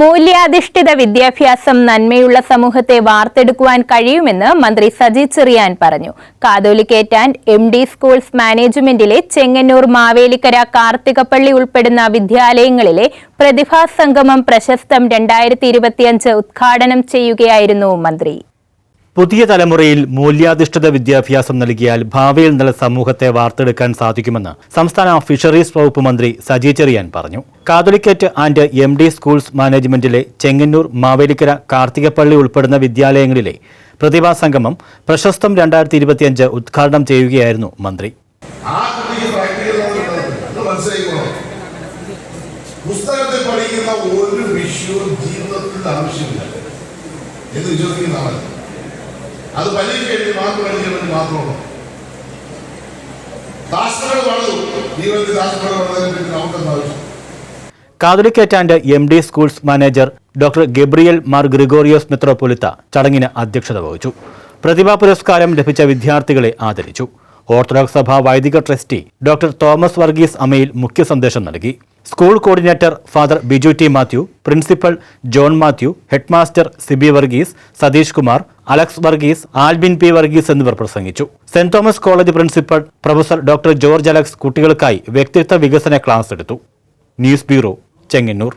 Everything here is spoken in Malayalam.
മൂല്യാധിഷ്ഠിത വിദ്യാഭ്യാസം നന്മയുള്ള സമൂഹത്തെ വാർത്തെടുക്കുവാൻ കഴിയുമെന്ന് മന്ത്രി സജി ചെറിയാൻ പറഞ്ഞു. Catholicate and MD. സ്കൂൾസ് മാനേജ്മെന്റിലെ ചെങ്ങന്നൂർ, മാവേലിക്കര, കാർത്തികപ്പള്ളി ഉൾപ്പെടുന്ന വിദ്യാലയങ്ങളിലെ പ്രതിഭാസംഗമം പ്രശസ്തം 2025 ഉദ്ഘാടനം ചെയ്യുകയായിരുന്നു മന്ത്രി. പുതിയ തലമുറയിൽ മൂല്യാധിഷ്ഠിത വിദ്യാഭ്യാസം നൽകിയാൽ ഭാവിയിൽ നല്ല സമൂഹത്തെ വാർത്തെടുക്കാൻ സാധിക്കുമെന്ന് സംസ്ഥാന ഫിഷറീസ് വകുപ്പ് മന്ത്രി സജി ചെറിയാൻ പറഞ്ഞു. Catholicate and MD. സ്കൂൾസ് മാനേജ്മെന്റിലെ ചെങ്ങന്നൂർ, മാവേലിക്കര, കാർത്തികപ്പള്ളി ഉൾപ്പെടുന്ന വിദ്യാലയങ്ങളിലെ പ്രതിഭാസംഗമം പ്രശസ്തം 2025 ഉദ്ഘാടനം ചെയ്യുകയായിരുന്നു മന്ത്രി. പുസ്തകത്തിൽ പഠിക്കുന്ന ഒരു വിഷയവും ജീവിതത്തിൽ ആവശ്യമില്ല എന്ന് വിശ്വസിക്കുന്നതാണ്. അത് പരീക്ഷ എഴുതി മാത്രം എഴുതിയാൽ വേണ്ടി മാത്രമുള്ളൂ. ദാസകൾ വളർന്നു ജീവിതത്തിൽ ദാസകൾ വളർന്നതിന് നമുക്കെന്താ ആവശ്യം? Catholicate and MD. Schools manager doctor Gabriel Mar Gregorios മെത്രോപൊലിത്ത ചടങ്ങിന് അധ്യക്ഷത വഹിച്ചു. പ്രതിഭാ പുരസ്കാരം ലഭിച്ച വിദ്യാർത്ഥികളെ ആദരിച്ചു. ഓർത്തഡോക്സ് സഭ വൈദിക ട്രസ്റ്റി ഡോക്ടർ തോമസ് വർഗീസ് അമയിൽ മുഖ്യ സന്ദേശം നൽകി. School coordinator father Biju T Mathew, principal John Mathew, headmaster Sibi Varghese, Sathish Kumar, Alex Varghese, Albin P Varghese എന്നിവർ പ്രസംഗിച്ചു. സെന്റ് Thomas College principal professor doctor George Alex കുട്ടികൾക്കായി വ്യക്തിത്വ വികസന ക്ലാസ് എടുത്തു. News bureau, Chengannur.